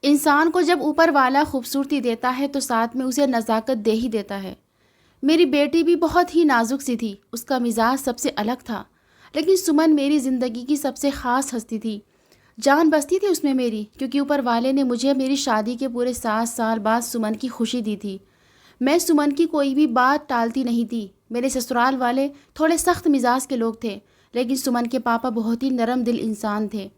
इंसान को जब ऊपर वाला खूबसूरती देता है तो साथ में उसे नज़ाकत दे ही देता है। मेरी बेटी भी बहुत ही नाजुक सी थी, उसका मिजाज सबसे अलग था। लेकिन सुमन मेरी ज़िंदगी की सबसे ख़ास हस्ती थी। जान बसती थी उसमें मेरी, क्योंकि ऊपर वाले ने मुझे मेरी शादी के पूरे 7 साल बाद सुमन की खुशी दी थी। मैं सुमन की कोई भी बात टालती नहीं थी। मेरे ससुराल वाले थोड़े सख्त मिजाज के लोग थे, लेकिन सुमन के पापा बहुत ही नरम दिल इंसान थे।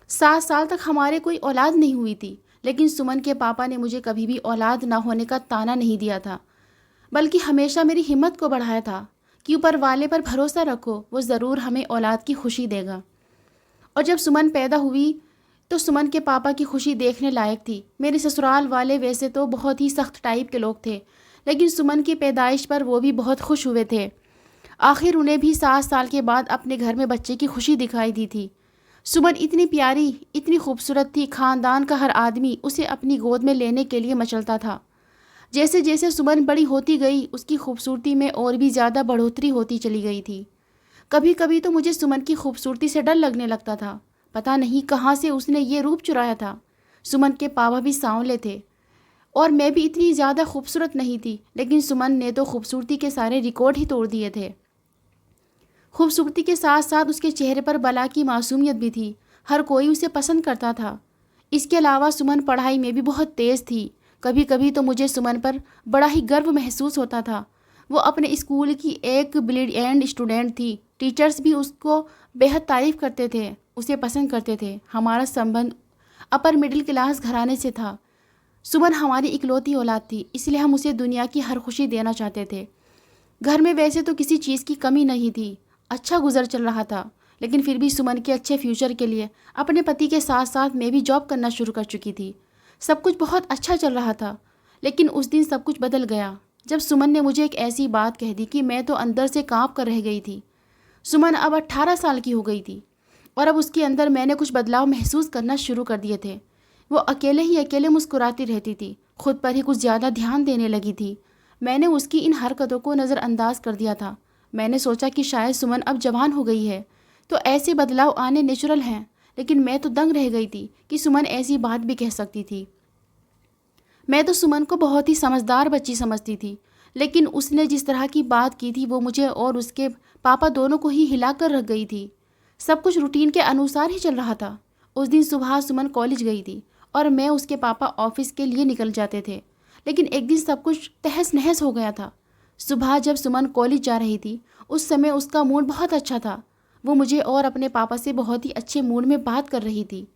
7 साल तक हमारे कोई औलाद नहीं हुई थी, लेकिन सुमन के पापा ने मुझे कभी भी औलाद ना होने का ताना नहीं दिया था, बल्कि हमेशा मेरी हिम्मत को बढ़ाया था कि ऊपर वाले पर भरोसा रखो, वो ज़रूर हमें औलाद की खुशी देगा। और जब सुमन पैदा हुई तो सुमन के पापा की खुशी देखने लायक थी। मेरे ससुराल वाले वैसे तो बहुत ही सख्त टाइप के लोग थे, लेकिन सुमन की पैदाइश पर वो भी बहुत खुश हुए थे। आखिर उन्हें भी 7 साल के बाद अपने घर में बच्चे की खुशी दिखाई दी थी। सुमन इतनी प्यारी, इतनी खूबसूरत थी, ख़ानदान का हर आदमी उसे अपनी गोद में लेने के लिए मचलता था। जैसे जैसे सुमन बड़ी होती गई, उसकी खूबसूरती में और भी ज़्यादा बढ़ोतरी होती चली गई थी। कभी कभी तो मुझे सुमन की खूबसूरती से डर लगने लगता था। पता नहीं कहाँ से उसने ये रूप चुराया था। सुमन के पापा भी सांवले थे और मैं भी इतनी ज़्यादा खूबसूरत नहीं थी, लेकिन सुमन ने तो खूबसूरती के सारे रिकॉर्ड ही तोड़ दिए थे। खूबसूरती के साथ साथ उसके चेहरे पर बला की मासूमियत भी थी। हर कोई उसे पसंद करता था। इसके अलावा सुमन पढ़ाई में भी बहुत तेज़ थी। कभी कभी तो मुझे सुमन पर बड़ा ही गर्व महसूस होता था। वो अपने स्कूल की एक ब्रिलियंट स्टूडेंट थी। टीचर्स भी उसको बेहद तारीफ़ करते थे, उसे पसंद करते थे। हमारा संबंध अपर मिडिल क्लास घराने से था। सुमन हमारी इकलौती औलाद थी, इसलिए हम उसे दुनिया की हर खुशी देना चाहते थे। घर में वैसे तो किसी चीज़ की कमी नहीं थी, अच्छा गुजर चल रहा था, लेकिन फिर भी सुमन के अच्छे फ्यूचर के लिए अपने पति के साथ साथ मैं भी जॉब करना शुरू कर चुकी थी। सब कुछ बहुत अच्छा चल रहा था, लेकिन उस दिन सब कुछ बदल गया जब सुमन ने मुझे एक ऐसी बात कह दी कि मैं तो अंदर से कांप कर रह गई थी। सुमन अब 18 साल की हो गई थी और अब उसके अंदर मैंने कुछ बदलाव महसूस करना शुरू कर दिए थे। वो अकेले ही अकेले मुस्कुराती रहती थी, खुद पर ही कुछ ज़्यादा ध्यान देने लगी थी। मैंने उसकी इन हरकतों को नज़रअंदाज कर दिया था। मैंने सोचा कि शायद सुमन अब जवान हो गई है तो ऐसे बदलाव आने नेचुरल हैं, लेकिन मैं तो दंग रह गई थी कि सुमन ऐसी बात भी कह सकती थी। मैं तो सुमन को बहुत ही समझदार बच्ची समझती थी, लेकिन उसने जिस तरह की बात की थी वो मुझे और उसके पापा दोनों को ही हिलाकर रख गई थी। सब कुछ रूटीन के अनुसार ही चल रहा था। उस दिन सुबह सुमन कॉलेज गई थी और मैं उसके पापा ऑफिस के लिए निकल जाते थे, लेकिन एक दिन सब कुछ तहस नहस हो गया था। सुबह जब सुमन कॉलेज जा रही थी उस समय उसका मूड बहुत अच्छा था। वो मुझे और अपने पापा से बहुत ही अच्छे मूड में बात कर रही थी।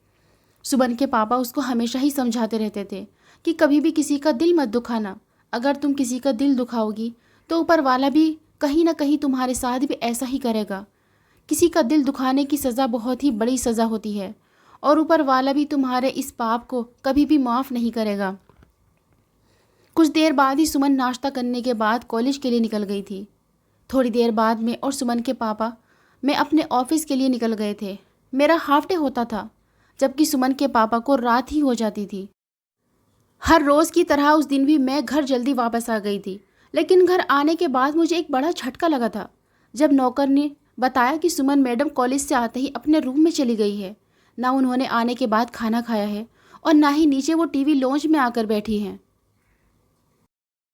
सुमन के पापा उसको हमेशा ही समझाते रहते थे कि कभी भी किसी का दिल मत दुखाना। अगर तुम किसी का दिल दुखाओगी तो ऊपर वाला भी कहीं ना कहीं तुम्हारे साथ भी ऐसा ही करेगा। किसी का दिल दुखाने की सज़ा बहुत ही बड़ी सज़ा होती है और ऊपर वाला भी तुम्हारे इस पाप को कभी भी माफ़ नहीं करेगा। कुछ देर बाद ही सुमन नाश्ता करने के बाद कॉलेज के लिए निकल गई थी। थोड़ी देर बाद मैं और सुमन के पापा मैं अपने ऑफिस के लिए निकल गए थे। मेरा हाफ डे होता था, जबकि सुमन के पापा को रात ही हो जाती थी। हर रोज़ की तरह उस दिन भी मैं घर जल्दी वापस आ गई थी, लेकिन घर आने के बाद मुझे एक बड़ा झटका लगा था जब नौकर ने बताया कि सुमन मैडम कॉलेज से आते ही अपने रूम में चली गई है। ना उन्होंने आने के बाद खाना खाया है और ना ही नीचे वो टीवी लॉन्च में आकर बैठी हैं।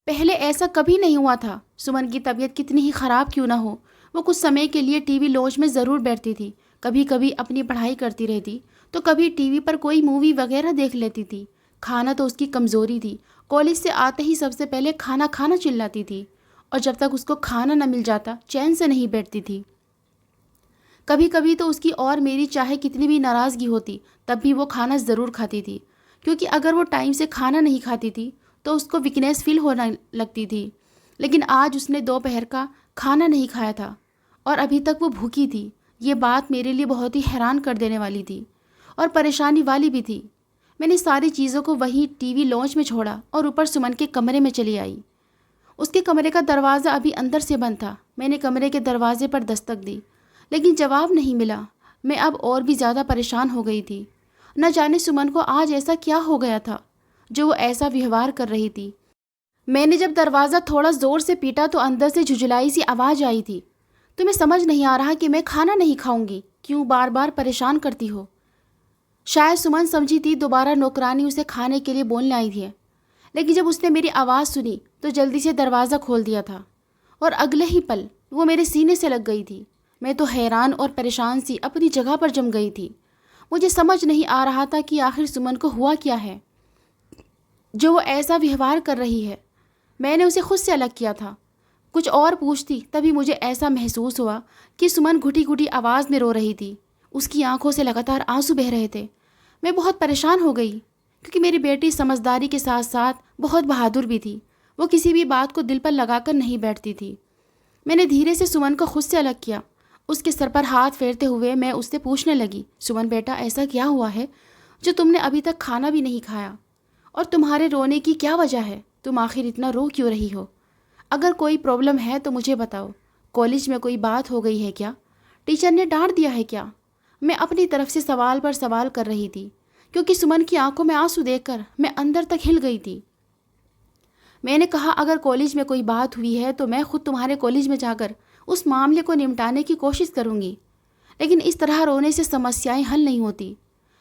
पहले ऐसा कभी नहीं हुआ था। सुमन की तबीयत कितनी ही ख़राब क्यों ना हो, वो कुछ समय के लिए टीवी लॉन्च में ज़रूर बैठती थी। कभी कभी अपनी पढ़ाई करती रहती तो कभी टीवी पर कोई मूवी वगैरह देख लेती थी। खाना तो उसकी कमज़ोरी थी। कॉलेज से आते ही सबसे पहले खाना खाना चिल्लाती थी और जब तक उसको खाना न मिल जाता चैन से नहीं बैठती थी। कभी कभी तो उसकी और मेरी चाहे कितनी भी नाराज़गी होती तब भी वो खाना ज़रूर खाती थी, क्योंकि अगर वो टाइम से खाना नहीं खाती थी तो उसको वीकनेस फील होने लगती थी। लेकिन आज उसने दोपहर का खाना नहीं खाया था और अभी तक वो भूखी थी। ये बात मेरे लिए बहुत ही हैरान कर देने वाली थी और परेशानी वाली भी थी। मैंने सारी चीज़ों को वहीं टीवी लॉन्च में छोड़ा और ऊपर सुमन के कमरे में चली आई। उसके कमरे का दरवाज़ा अभी अंदर से बंद था। मैंने कमरे के दरवाजे पर दस्तक दी, लेकिन जवाब नहीं मिला। मैं अब और भी ज़्यादा परेशान हो गई थी। न जाने सुमन को आज ऐसा क्या हो गया था जो वो ऐसा व्यवहार कर रही थी। मैंने जब दरवाज़ा थोड़ा ज़ोर से पीटा तो अंदर से झुझलाई सी आवाज़ आई थी, तुम्हें समझ नहीं आ रहा कि मैं खाना नहीं खाऊंगी, क्यों बार बार परेशान करती हो? शायद सुमन समझी थी दोबारा नौकरानी उसे खाने के लिए बोलने आई थी, लेकिन जब उसने मेरी आवाज़ सुनी तो जल्दी से दरवाज़ा खोल दिया था और अगले ही पल वो मेरे सीने से लग गई थी। मैं तो हैरान और परेशान सी अपनी जगह पर जम गई थी। मुझे समझ नहीं आ रहा था कि आखिर सुमन को हुआ क्या है जो वो ऐसा व्यवहार कर रही है। मैंने उसे खुद से अलग किया था। कुछ और पूछती तभी मुझे ऐसा महसूस हुआ कि सुमन घुटी घुटी आवाज़ में रो रही थी। उसकी आंखों से लगातार आंसू बह रहे थे। मैं बहुत परेशान हो गई क्योंकि मेरी बेटी समझदारी के साथ साथ बहुत बहादुर भी थी। वो किसी भी बात को दिल पर लगाकर नहीं बैठती थी। मैंने धीरे से सुमन को खुद से अलग किया। उसके सर पर हाथ फेरते हुए मैं उससे पूछने लगी, सुमन बेटा, ऐसा क्या हुआ है जो तुमने अभी तक खाना भी नहीं खाया? और तुम्हारे रोने की क्या वजह है? तुम आखिर इतना रो क्यों रही हो? अगर कोई प्रॉब्लम है तो मुझे बताओ। कॉलेज में कोई बात हो गई है क्या? टीचर ने डांट दिया है क्या? मैं अपनी तरफ से सवाल पर सवाल कर रही थी क्योंकि सुमन की आंखों में आंसू देखकर मैं अंदर तक हिल गई थी। मैंने कहा, अगर कॉलेज में कोई बात हुई है तो मैं खुद तुम्हारे कॉलेज में जाकर उस मामले को निपटाने की कोशिश करूंगी, लेकिन इस तरह रोने से समस्याएं हल नहीं होती।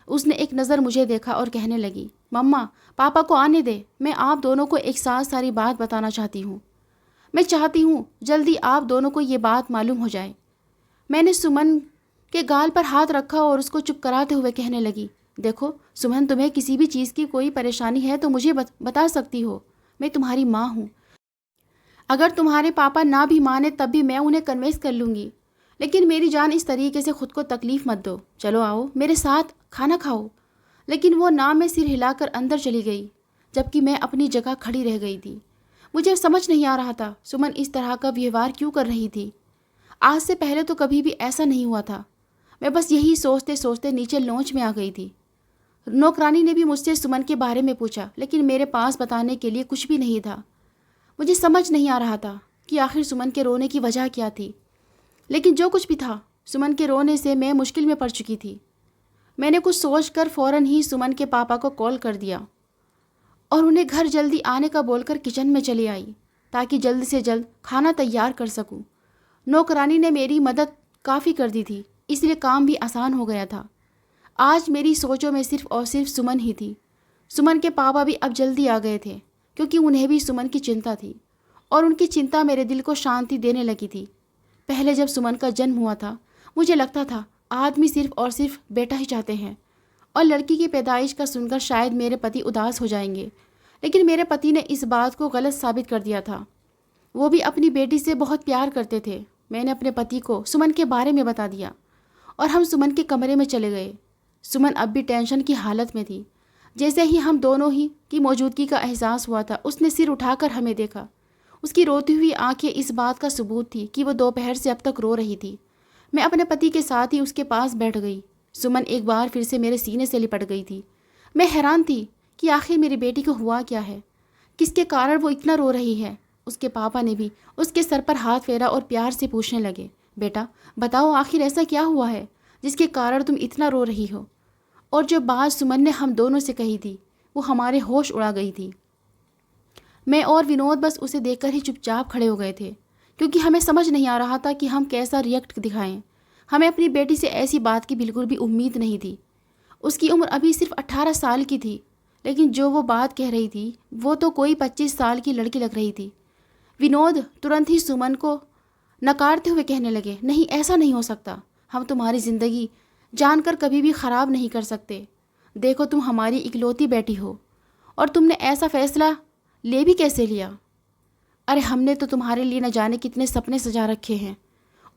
उसने एक नज़र मुझे देखा और कहने लगी, मम्मा, पापा को आने दे। मैं आप दोनों को एक साथ सारी बात बताना चाहती हूँ। मैं चाहती हूँ जल्दी आप दोनों को ये बात मालूम हो जाए। मैंने सुमन के गाल पर हाथ रखा और उसको चुप कराते हुए कहने लगी, देखो सुमन, तुम्हें किसी भी चीज़ की कोई परेशानी है तो मुझे बता सकती हो। मैं तुम्हारी माँ हूँ। अगर तुम्हारे पापा ना भी माने तब भी मैं उन्हें कन्विंस कर लूँगी, लेकिन मेरी जान, इस तरीके से खुद को तकलीफ़ मत दो। चलो आओ मेरे साथ खाना खाओ। लेकिन वो ना में सिर हिलाकर अंदर चली गई, जबकि मैं अपनी जगह खड़ी रह गई थी। मुझे समझ नहीं आ रहा था सुमन इस तरह का व्यवहार क्यों कर रही थी। आज से पहले तो कभी भी ऐसा नहीं हुआ था। मैं बस यही सोचते सोचते नीचे लॉन्च में आ गई थी। नौकरानी ने भी मुझसे सुमन के बारे में पूछा, लेकिन मेरे पास बताने के लिए कुछ भी नहीं था। मुझे समझ नहीं आ रहा था कि आखिर सुमन के रोने की वजह क्या थी, लेकिन जो कुछ भी था, सुमन के रोने से मैं मुश्किल में पड़ चुकी थी। मैंने कुछ सोचकर फ़ौरन ही सुमन के पापा को कॉल कर दिया और उन्हें घर जल्दी आने का बोलकर किचन में चली आई ताकि जल्द से जल्द खाना तैयार कर सकूं। नौकरानी ने मेरी मदद काफ़ी कर दी थी, इसलिए काम भी आसान हो गया था। आज मेरी सोचों में सिर्फ और सिर्फ सुमन ही थी। सुमन के पापा भी अब जल्दी आ गए थे क्योंकि उन्हें भी सुमन की चिंता थी और उनकी चिंता मेरे दिल को शांति देने लगी थी। पहले जब सुमन का जन्म हुआ था, मुझे लगता था आदमी सिर्फ और सिर्फ बेटा ही चाहते हैं और लड़की की पैदाइश का सुनकर शायद मेरे पति उदास हो जाएंगे, लेकिन मेरे पति ने इस बात को गलत साबित कर दिया था। वो भी अपनी बेटी से बहुत प्यार करते थे। मैंने अपने पति को सुमन के बारे में बता दिया और हम सुमन के कमरे में चले गए। सुमन अब भी टेंशन की हालत में थी। जैसे ही हम दोनों ही की मौजूदगी का एहसास हुआ था, उसने सिर उठाकर हमें देखा। उसकी रोती हुई आंखें इस बात का सबूत थी कि वो दोपहर से अब तक रो रही थी। मैं अपने पति के साथ ही उसके पास बैठ गई। सुमन एक बार फिर से मेरे सीने से लिपट गई थी। मैं हैरान थी कि आखिर मेरी बेटी को हुआ क्या है, किसके कारण वो इतना रो रही है। उसके पापा ने भी उसके सर पर हाथ फेरा और प्यार से पूछने लगे, बेटा बताओ, आखिर ऐसा क्या हुआ है जिसके कारण तुम इतना रो रही हो? और जो बात सुमन ने हम दोनों से कही थी वो हमारे होश उड़ा गई थी। मैं और विनोद बस उसे देखकर ही चुपचाप खड़े हो गए थे क्योंकि हमें समझ नहीं आ रहा था कि हम कैसा रिएक्ट दिखाएं। हमें अपनी बेटी से ऐसी बात की बिल्कुल भी उम्मीद नहीं थी। उसकी उम्र अभी सिर्फ 18 साल की थी, लेकिन जो वो बात कह रही थी वो तो कोई 25 साल की लड़की लग रही थी। विनोद तुरंत ही सुमन को नकारते हुए कहने लगे, नहीं, ऐसा नहीं हो सकता। हम तुम्हारी ज़िंदगी जानकर कभी भी ख़राब नहीं कर सकते। देखो, तुम हमारी इकलौती बेटी हो और तुमने ऐसा फ़ैसला ले भी कैसे लिया? अरे हमने तो तुम्हारे लिए न जाने कितने सपने सजा रखे हैं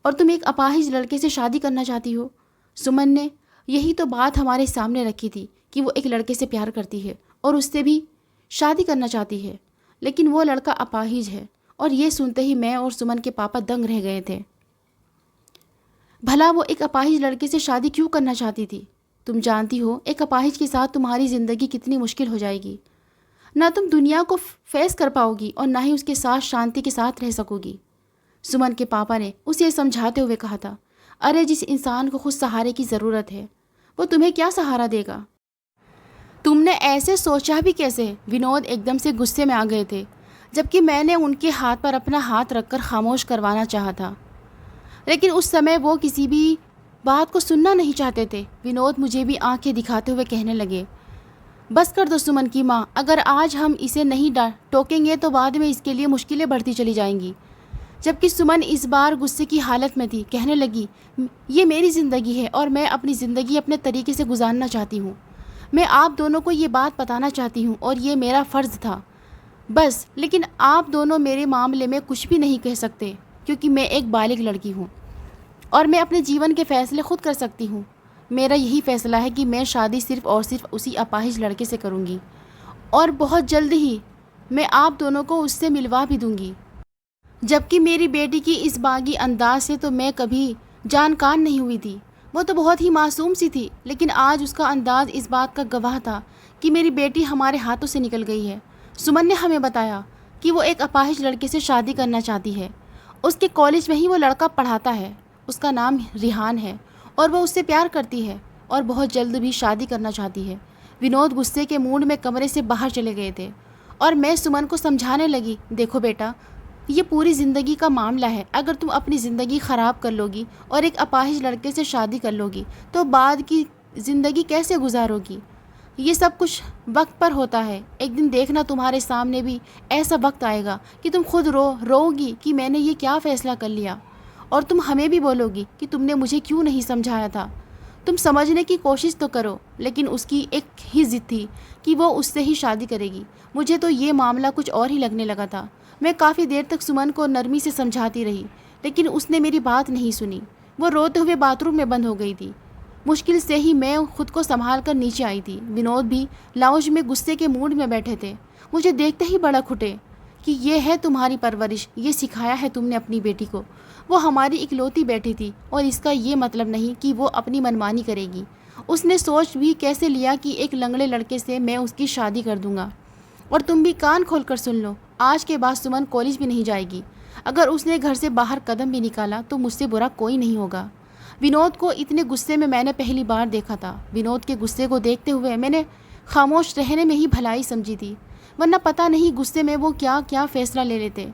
और तुम एक अपाहिज लड़के से शादी करना चाहती हो। सुमन ने यही तो बात हमारे सामने रखी थी कि वो एक लड़के से प्यार करती है और उससे भी शादी करना चाहती है, लेकिन वो लड़का अपाहिज है। और ये सुनते ही मैं और सुमन के पापा दंग रह गए थे। भला वो एक अपाहिज लड़के से शादी क्यों करना चाहती थी? तुम जानती हो एक अपाहिज के साथ तुम्हारी ज़िंदगी कितनी मुश्किल हो जाएगी। ना तुम दुनिया को फेस कर पाओगी और ना ही उसके साथ शांति के साथ रह सकोगी। सुमन के पापा ने उसे समझाते हुए कहा था, अरे जिस इंसान को खुद सहारे की ज़रूरत है वो तुम्हें क्या सहारा देगा? तुमने ऐसे सोचा भी कैसे? विनोद एकदम से गुस्से में आ गए थे, जबकि मैंने उनके हाथ पर अपना हाथ रखकर खामोश करवाना चाहा था, लेकिन उस समय वो किसी भी बात को सुनना नहीं चाहते थे। विनोद मुझे भी आंखें दिखाते हुए कहने लगे, बस कर दो सुमन की माँ, अगर आज हम इसे नहीं टोकेंगे तो बाद में इसके लिए मुश्किलें बढ़ती चली जाएंगी। जबकि सुमन इस बार गुस्से की हालत में थी। कहने लगी, ये मेरी ज़िंदगी है और मैं अपनी ज़िंदगी अपने तरीके से गुजारना चाहती हूँ। मैं आप दोनों को ये बात बताना चाहती हूँ और ये मेरा फ़र्ज़ था बस। लेकिन आप दोनों मेरे मामले में कुछ भी नहीं कह सकते क्योंकि मैं एक बालिग लड़की हूँ और मैं अपने जीवन के फ़ैसले खुद कर सकती हूँ। मेरा यही फ़ैसला है कि मैं शादी सिर्फ़ और सिर्फ उसी अपाहिज लड़के से करूँगी और बहुत जल्द ही मैं आप दोनों को उससे मिलवा भी दूँगी। जबकि मेरी बेटी की इस बागी अंदाज से तो मैं कभी जानकार नहीं हुई थी। वो तो बहुत ही मासूम सी थी, लेकिन आज उसका अंदाज इस बात का गवाह था कि मेरी बेटी हमारे हाथों से निकल गई है। सुमन ने हमें बताया कि वो एक अपाहिज लड़के से शादी करना चाहती है। उसके कॉलेज में ही वो लड़का पढ़ाता है। उसका नाम रिहान है और वो उससे प्यार करती है और बहुत जल्द भी शादी करना चाहती है। विनोद गुस्से के मूड में कमरे से बाहर चले गए थे और मैं सुमन को समझाने लगी, देखो बेटा, ये पूरी ज़िंदगी का मामला है। अगर तुम अपनी ज़िंदगी ख़राब कर लोगी और एक अपाहिज लड़के से शादी कर लोगी तो बाद की ज़िंदगी कैसे गुजारोगी। ये सब कुछ वक्त पर होता है। एक दिन देखना तुम्हारे सामने भी ऐसा वक्त आएगा कि तुम खुद रोओगी कि मैंने ये क्या फ़ैसला कर लिया, और तुम हमें भी बोलोगी कि तुमने मुझे क्यों नहीं समझाया था। तुम समझने की कोशिश तो करो। लेकिन उसकी एक ही ज़िद थी कि वो उससे ही शादी करेगी। मुझे तो ये मामला कुछ और ही लगने लगा था। मैं काफ़ी देर तक सुमन को नरमी से समझाती रही, लेकिन उसने मेरी बात नहीं सुनी। वो रोते हुए बाथरूम में बंद हो गई थी। मुश्किल से ही मैं खुद को संभाल कर नीचे आई थी। विनोद भी लाउंज में गुस्से के मूड में बैठे थे। मुझे देखते ही भड़क उठे कि ये है तुम्हारी परवरिश, ये सिखाया है तुमने अपनी बेटी को। वो हमारी इकलौती बेटी थी और इसका ये मतलब नहीं कि वो अपनी मनमानी करेगी। उसने सोच भी कैसे लिया कि एक लंगड़े लड़के से मैं उसकी शादी कर दूंगा। और तुम भी कान खोल कर सुन लो, आज के बाद सुमन कॉलेज भी नहीं जाएगी। अगर उसने घर से बाहर कदम भी निकाला तो मुझसे बुरा कोई नहीं होगा। विनोद को इतने गुस्से में मैंने पहली बार देखा था। विनोद के गुस्से को देखते हुए मैंने खामोश रहने में ही भलाई समझी थी, वरना पता नहीं गुस्से में वो क्या क्या फ़ैसला ले लेते।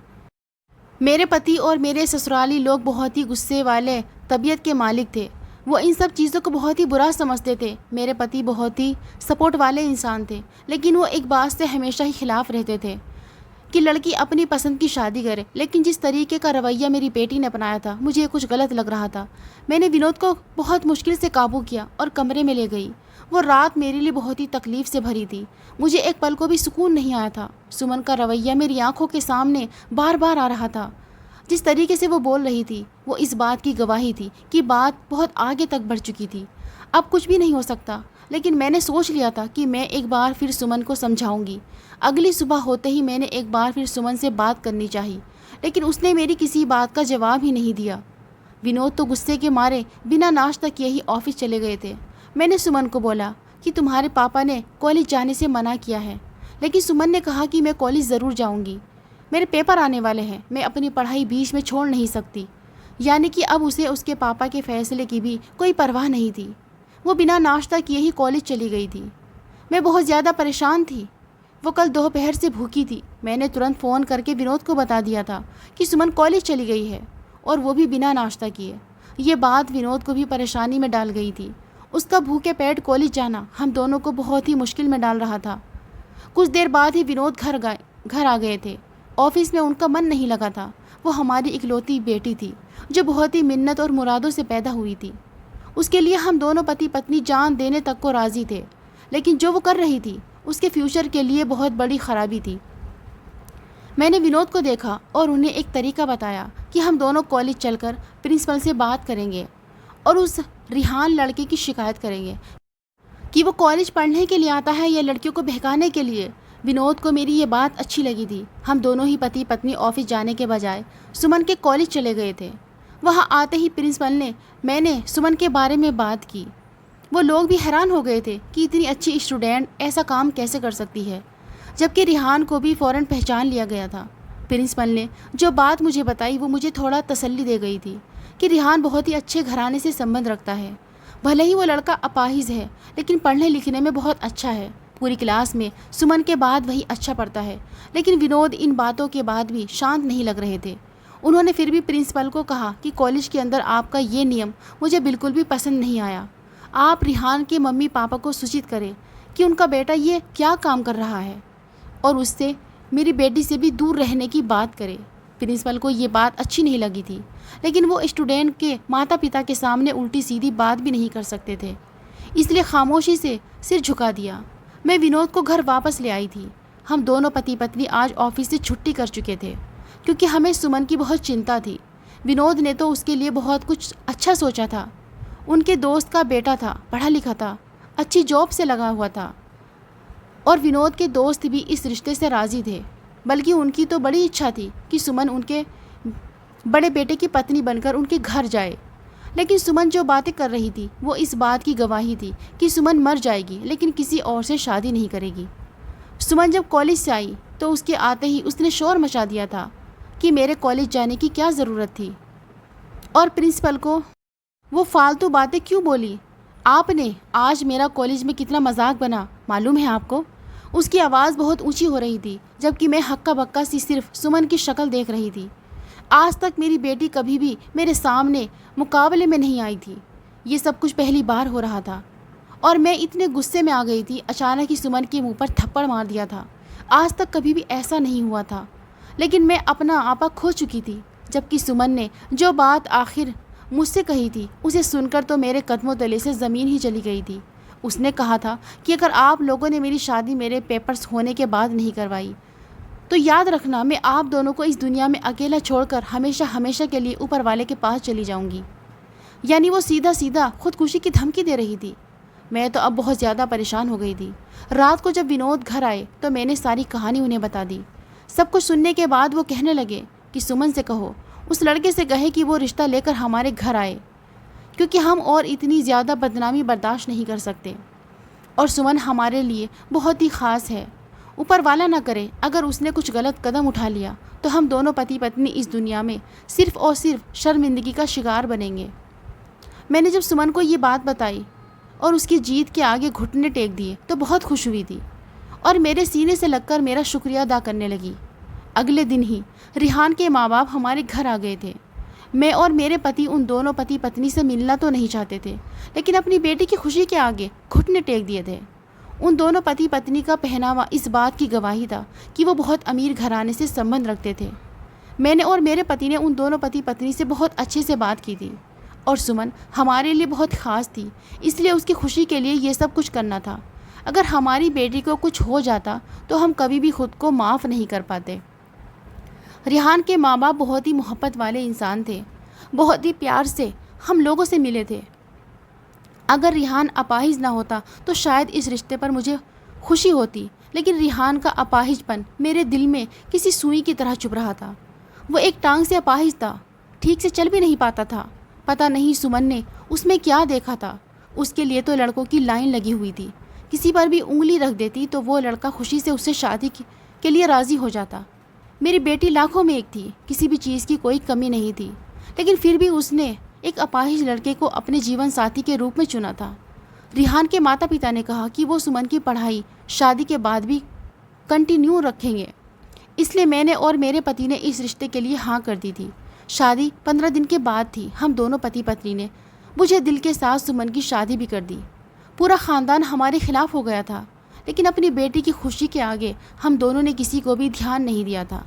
मेरे पति और मेरे ससुराली लोग बहुत ही गुस्से वाले तबीयत के मालिक थे। वो इन सब चीज़ों को बहुत ही बुरा समझते थे। मेरे पति बहुत ही सपोर्ट वाले इंसान थे, लेकिन वो एक बात से हमेशा ही खिलाफ रहते थे कि लड़की अपनी पसंद की शादी करे। लेकिन जिस तरीके का रवैया मेरी बेटी ने अपनाया था, मुझे ये कुछ गलत लग रहा था। मैंने विनोद को बहुत मुश्किल से काबू किया और कमरे में ले गई। वो रात मेरे लिए बहुत ही तकलीफ़ से भरी थी। मुझे एक पल को भी सुकून नहीं आया था। सुमन का रवैया मेरी आंखों के सामने बार बार आ रहा था। जिस तरीके से वो बोल रही थी वो इस बात की गवाही थी कि बात बहुत आगे तक बढ़ चुकी थी। अब कुछ भी नहीं हो सकता। लेकिन मैंने सोच लिया था कि मैं एक बार फिर सुमन को समझाऊंगी। अगली सुबह होते ही मैंने एक बार फिर सुमन से बात करनी चाहिए, लेकिन उसने मेरी किसी बात का जवाब ही नहीं दिया। विनोद तो गुस्से के मारे बिना नाश्ता किए ही ऑफिस चले गए थे। मैंने सुमन को बोला कि तुम्हारे पापा ने कॉलेज जाने से मना किया है, लेकिन सुमन ने कहा कि मैं कॉलेज ज़रूर जाऊंगी। मेरे पेपर आने वाले हैं, मैं अपनी पढ़ाई बीच में छोड़ नहीं सकती। यानी कि अब उसे उसके पापा के फैसले की भी कोई परवाह नहीं थी। वो बिना नाश्ता किए ही कॉलेज चली गई थी। मैं बहुत ज़्यादा परेशान थी। वो कल दोपहर से भूखी थी। मैंने तुरंत फ़ोन करके विनोद को बता दिया था कि सुमन कॉलेज चली गई है, और वो भी बिना नाश्ता किए। ये बात विनोद को भी परेशानी में डाल गई थी। उसका भूखे पेट कॉलेज जाना हम दोनों को बहुत ही मुश्किल में डाल रहा था। कुछ देर बाद ही विनोद घर आ गए थे। ऑफिस में उनका मन नहीं लगा था। वो हमारी इकलौती बेटी थी जो बहुत ही मिन्नत और मुरादों से पैदा हुई थी। उसके लिए हम दोनों पति पत्नी जान देने तक को राज़ी थे, लेकिन जो वो कर रही थी उसके फ्यूचर के लिए बहुत बड़ी ख़राबी थी। मैंने विनोद को देखा और उन्हें एक तरीका बताया कि हम दोनों कॉलेज चलकर प्रिंसिपल से बात करेंगे और उस रिहान लड़के की शिकायत करेंगे कि वो कॉलेज पढ़ने के लिए आता है या लड़कियों को बहकाने के लिए। विनोद को मेरी ये बात अच्छी लगी थी। हम दोनों ही पति पत्नी ऑफिस जाने के बजाय सुमन के कॉलेज चले गए थे। वहाँ आते ही प्रिंसिपल ने मैंने सुमन के बारे में बात की। वो लोग भी हैरान हो गए थे कि इतनी अच्छी स्टूडेंट ऐसा काम कैसे कर सकती है, जबकि रिहान को भी फ़ौरन पहचान लिया गया था। प्रिंसिपल ने जो बात मुझे बताई वो मुझे थोड़ा तसल्ली दे गई थी कि रिहान बहुत ही अच्छे घराने से संबंध रखता है। भले ही वो लड़का अपाहिज है, लेकिन पढ़ने लिखने में बहुत अच्छा है। पूरी क्लास में सुमन के बाद वही अच्छा पढ़ता है। लेकिन विनोद इन बातों के बाद भी शांत नहीं लग रहे थे। उन्होंने फिर भी प्रिंसिपल को कहा कि कॉलेज के अंदर आपका ये नियम मुझे बिल्कुल भी पसंद नहीं आया। आप रिहान के मम्मी पापा को सूचित करें कि उनका बेटा ये क्या काम कर रहा है और उससे मेरी बेटी से भी दूर रहने की बात करें। प्रिंसिपल को ये बात अच्छी नहीं लगी थी, लेकिन वो स्टूडेंट के माता पिता के सामने उल्टी सीधी बात भी नहीं कर सकते थे, इसलिए खामोशी से सिर झुका दिया। मैं विनोद को घर वापस ले आई थी। हम दोनों पति पत्नी आज ऑफिस से छुट्टी कर चुके थे क्योंकि हमें सुमन की बहुत चिंता थी। विनोद ने तो उसके लिए बहुत कुछ अच्छा सोचा था। उनके दोस्त का बेटा था, पढ़ा लिखा था, अच्छी जॉब से लगा हुआ था और विनोद के दोस्त भी इस रिश्ते से राज़ी थे। बल्कि उनकी तो बड़ी इच्छा थी कि सुमन उनके बड़े बेटे की पत्नी बनकर उनके घर जाए। लेकिन सुमन जो बातें कर रही थी वो इस बात की गवाही थी कि सुमन मर जाएगी लेकिन किसी और से शादी नहीं करेगी। सुमन जब कॉलेज से आई तो उसके आते ही उसने शोर मचा दिया था कि मेरे कॉलेज जाने की क्या ज़रूरत थी और प्रिंसिपल को वो फालतू बातें क्यों बोली। आपने आज मेरा कॉलेज में कितना मजाक बना, मालूम है आपको? उसकी आवाज़ बहुत ऊंची हो रही थी, जबकि मैं हक्का बक्का सी सिर्फ सुमन की शक्ल देख रही थी। आज तक मेरी बेटी कभी भी मेरे सामने मुकाबले में नहीं आई थी। ये सब कुछ पहली बार हो रहा था और मैं इतने गुस्से में आ गई थी, अचानक ही सुमन के मुंह पर थप्पड़ मार दिया था। आज तक कभी भी ऐसा नहीं हुआ था, लेकिन मैं अपना आपा खो चुकी थी। जबकि सुमन ने जो बात आखिर मुझसे कही थी उसे सुनकर तो मेरे कदमों तले से ज़मीन ही चली गई थी। उसने कहा था कि अगर आप लोगों ने मेरी शादी मेरे पेपर्स होने के बाद नहीं करवाई तो याद रखना मैं आप दोनों को इस दुनिया में अकेला छोड़कर हमेशा हमेशा के लिए ऊपर वाले के पास चली जाऊंगी। यानी वो सीधा सीधा खुदकुशी की धमकी दे रही थी। मैं तो अब बहुत ज़्यादा परेशान हो गई थी। रात को जब विनोद घर आए तो मैंने सारी कहानी उन्हें बता दी। सब कुछ सुनने के बाद वो कहने लगे कि सुमन से कहो, उस लड़के से कहे कि वो रिश्ता लेकर हमारे घर आए, क्योंकि हम और इतनी ज़्यादा बदनामी बर्दाश्त नहीं कर सकते और सुमन हमारे लिए बहुत ही ख़ास है। ऊपर वाला ना करे अगर उसने कुछ गलत कदम उठा लिया तो हम दोनों पति पत्नी इस दुनिया में सिर्फ़ और सिर्फ शर्मिंदगी का शिकार बनेंगे। मैंने जब सुमन को ये बात बताई और उसकी जीत के आगे घुटने टेक दिए तो बहुत खुश हुई थी और मेरे सीने से लगकर मेरा शुक्रिया अदा करने लगी। अगले दिन ही रिहान के माँ बाप हमारे घर आ गए थे। मैं और मेरे पति उन दोनों पति पत्नी से मिलना तो नहीं चाहते थे, लेकिन अपनी बेटी की खुशी के आगे घुटने टेक दिए थे। उन दोनों पति पत्नी का पहनावा इस बात की गवाही था कि वो बहुत अमीर घराने से संबंध रखते थे। मैंने और मेरे पति ने उन दोनों पति पत्नी से बहुत अच्छे से बात की थी और सुमन हमारे लिए बहुत ख़ास थी, इसलिए उसकी खुशी के लिए ये सब कुछ करना था। अगर हमारी बेटी को कुछ हो जाता तो हम कभी भी खुद को माफ़ नहीं कर पाते। रिहान के माँ बाप बहुत ही मोहब्बत वाले इंसान थे, बहुत ही प्यार से हम लोगों से मिले थे। अगर रिहान अपाहिज ना होता तो शायद इस रिश्ते पर मुझे खुशी होती, लेकिन रिहान का अपाहिजपन मेरे दिल में किसी सुई की तरह चुभ रहा था। वो एक टांग से अपाहिज था, ठीक से चल भी नहीं पाता था। पता नहीं सुमन ने उसमें क्या देखा था। उसके लिए तो लड़कों की लाइन लगी हुई थी। किसी पर भी उंगली रख देती तो वो लड़का खुशी से उससे शादी के लिए राज़ी हो जाता। मेरी बेटी लाखों में एक थी, किसी भी चीज़ की कोई कमी नहीं थी, लेकिन फिर भी उसने एक अपाहिज लड़के को अपने जीवन साथी के रूप में चुना था। रिहान के माता पिता ने कहा कि वो सुमन की पढ़ाई शादी के बाद भी कंटिन्यू रखेंगे, इसलिए मैंने और मेरे पति ने इस रिश्ते के लिए हाँ कर दी थी। शादी 15 दिन के बाद थी। हम दोनों पति पत्नी ने मुझे दिल के साथ सुमन की शादी भी कर दी। पूरा ख़ानदान हमारे खिलाफ हो गया था, लेकिन अपनी बेटी की खुशी के आगे हम दोनों ने किसी को भी ध्यान नहीं दिया था।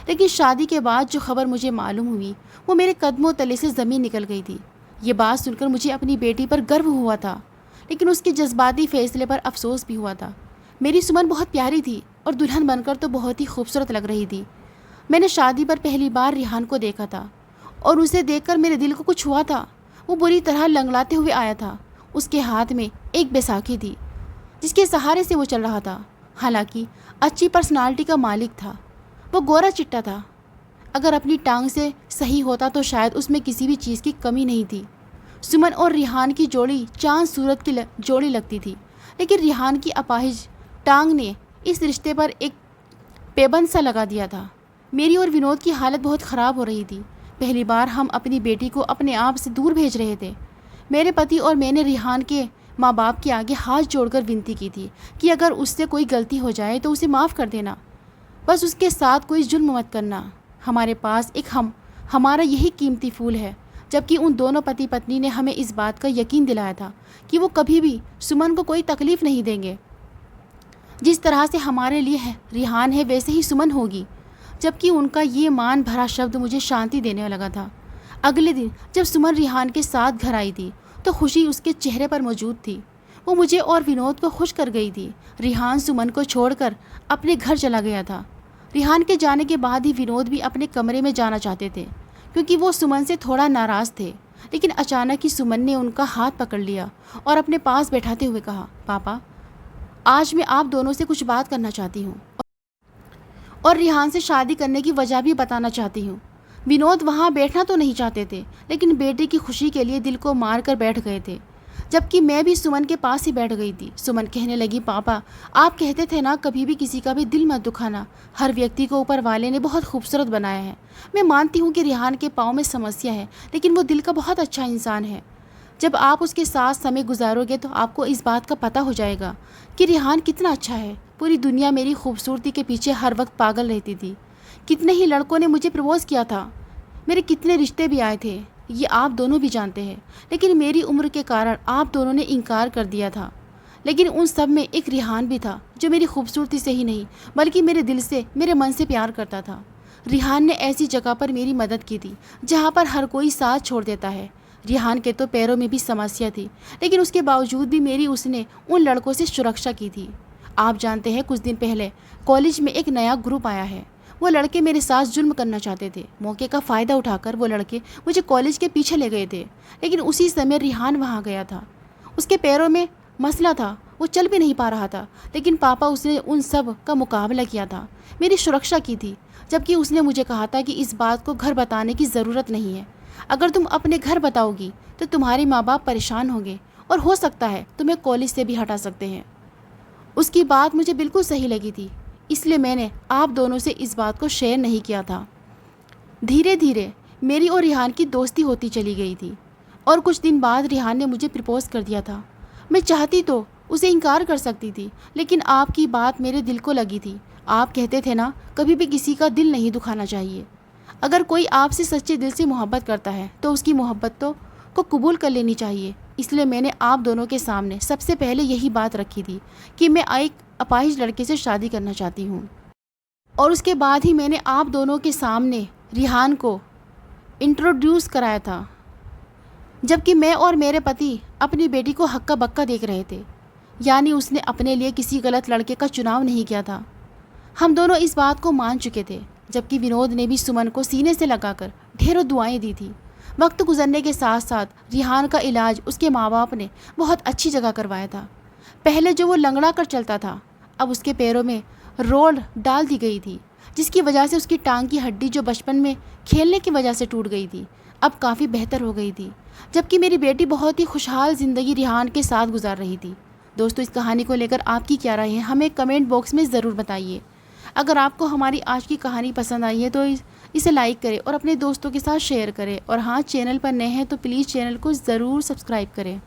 लेकिन शादी के बाद जो खबर मुझे मालूम हुई वो मेरे कदमों तले से ज़मीन निकल गई थी। ये बात सुनकर मुझे अपनी बेटी पर गर्व हुआ था, लेकिन उसके जज्बाती फ़ैसले पर अफसोस भी हुआ था। मेरी सुमन बहुत प्यारी थी और दुल्हन बनकर तो बहुत ही खूबसूरत लग रही थी। मैंने शादी पर पहली बार रिहान को देखा था और उसे देखकर मेरे दिल को कुछ हुआ था। वो बुरी तरह लंगड़ाते हुए आया था। उसके हाथ में एक बैसाखी थी जिसके सहारे से वो चल रहा था। हालांकि अच्छी पर्सनालिटी का मालिक था। वो गोरा चिट्टा था। अगर अपनी टांग से सही होता तो शायद उसमें किसी भी चीज़ की कमी नहीं थी। सुमन और रिहान की जोड़ी चांद सूरत की जोड़ी लगती थी, लेकिन रिहान की अपाहिज टांग ने इस रिश्ते पर एक पेबंद सा लगा दिया था। मेरी और विनोद की हालत बहुत ख़राब हो रही थी। पहली बार हम अपनी बेटी को अपने आप से दूर भेज रहे थे। मेरे पति और मैंने रिहान के माँ बाप के आगे हाथ जोड़कर विनती की थी कि अगर उससे कोई गलती हो जाए तो उसे माफ़ कर देना, बस उसके साथ कोई जुल्म मत करना। हमारे पास एक हमारा यही कीमती फूल है। जबकि उन दोनों पति पत्नी ने हमें इस बात का यकीन दिलाया था कि वो कभी भी सुमन को कोई तकलीफ़ नहीं देंगे। जिस तरह से हमारे लिए रिहान है वैसे ही सुमन होगी। जबकि उनका ये मान भरा शब्द मुझे शांति देने लगा था। अगले दिन जब सुमन रिहान के साथ घर आई थी तो खुशी उसके चेहरे पर मौजूद थी। वो मुझे और विनोद को खुश कर गई थी। रिहान सुमन को छोड़कर अपने घर चला गया था। रिहान के जाने के बाद ही विनोद भी अपने कमरे में जाना चाहते थे क्योंकि वो सुमन से थोड़ा नाराज़ थे। लेकिन अचानक ही सुमन ने उनका हाथ पकड़ लिया और अपने पास बैठाते हुए कहा, पापा, आज मैं आप दोनों से कुछ बात करना चाहती हूँ और रिहान से शादी करने की वजह भी बताना चाहती हूँ। विनोद वहाँ बैठना तो नहीं चाहते थे, लेकिन बेटे की खुशी के लिए दिल को मार कर बैठ गए थे। जबकि मैं भी सुमन के पास ही बैठ गई थी। सुमन कहने लगी, पापा, आप कहते थे ना कभी भी किसी का भी दिल मत दुखाना। हर व्यक्ति को ऊपर वाले ने बहुत खूबसूरत बनाया है। मैं मानती हूँ कि रिहान के पाँव में समस्या है, लेकिन वो दिल का बहुत अच्छा इंसान है। जब आप उसके साथ समय गुजारोगे तो आपको इस बात का पता हो जाएगा कि रिहान कितना अच्छा है। पूरी दुनिया मेरी खूबसूरती के पीछे हर वक्त पागल रहती थी। कितने ही लड़कों ने मुझे प्रपोज़ किया था, मेरे कितने रिश्ते भी आए थे, ये आप दोनों भी जानते हैं। लेकिन मेरी उम्र के कारण आप दोनों ने इनकार कर दिया था। लेकिन उन सब में एक रिहान भी था जो मेरी खूबसूरती से ही नहीं बल्कि मेरे दिल से, मेरे मन से प्यार करता था। रिहान ने ऐसी जगह पर मेरी मदद की थी जहाँ पर हर कोई साथ छोड़ देता है। रिहान के तो पैरों में भी समस्या थी, लेकिन उसके बावजूद भी मेरी उसने उन लड़कों से सुरक्षा की थी। आप जानते हैं, कुछ दिन पहले कॉलेज में एक नया ग्रुप आया है। वो लड़के मेरे साथ जुल्म करना चाहते थे। मौके का फ़ायदा उठाकर वो लड़के मुझे कॉलेज के पीछे ले गए थे। लेकिन उसी समय रिहान वहाँ गया था। उसके पैरों में मसला था, वो चल भी नहीं पा रहा था। लेकिन पापा, उसने उन सब का मुकाबला किया था, मेरी सुरक्षा की थी। जबकि उसने मुझे कहा था कि इस बात को घर बताने की ज़रूरत नहीं है। अगर तुम अपने घर बताओगी तो तुम्हारे माँ बाप परेशान होंगे और हो सकता है तुम्हें कॉलेज से भी हटा सकते हैं। उसकी बात मुझे बिल्कुल सही लगी थी, इसलिए मैंने आप दोनों से इस बात को शेयर नहीं किया था। धीरे धीरे मेरी और रिहान की दोस्ती होती चली गई थी और कुछ दिन बाद रिहान ने मुझे प्रपोज़ कर दिया था। मैं चाहती तो उसे इनकार कर सकती थी, लेकिन आपकी बात मेरे दिल को लगी थी। आप कहते थे ना, कभी भी किसी का दिल नहीं दुखाना चाहिए। अगर कोई आपसे सच्चे दिल से मोहब्बत करता है तो उसकी मोहब्बत को कबूल कर लेनी चाहिए। इसलिए मैंने आप दोनों के सामने सबसे पहले यही बात रखी थी कि मैं एक अपाहिज लड़के से शादी करना चाहती हूँ। और उसके बाद ही मैंने आप दोनों के सामने रिहान को इंट्रोड्यूस कराया था, जबकि मैं और मेरे पति अपनी बेटी को हक्का बक्का देख रहे थे। यानी उसने अपने लिए किसी गलत लड़के का चुनाव नहीं किया था। हम दोनों इस बात को मान चुके थे। जबकि विनोद ने भी सुमन को सीने से लगाकर ढेरों दुआएं दी थी। वक्त गुजरने के साथ साथ रिहान का इलाज उसके माँ बाप ने बहुत अच्छी जगह करवाया था। पहले जो वो लंगड़ा कर चलता था, अब उसके पैरों में रोड डाल दी गई थी, जिसकी वजह से उसकी टांग की हड्डी जो बचपन में खेलने की वजह से टूट गई थी, अब काफ़ी बेहतर हो गई थी। जबकि मेरी बेटी बहुत ही खुशहाल ज़िंदगी रिहान के साथ गुजार रही थी। दोस्तों, इस कहानी को लेकर आपकी क्या राय है, हमें कमेंट बॉक्स में ज़रूर बताइए। अगर आपको हमारी आज की कहानी पसंद आई है तो इसे लाइक करें और अपने दोस्तों के साथ शेयर करें। और हाँ, चैनल पर नए हैं तो प्लीज़ चैनल को ज़रूर सब्सक्राइब करें।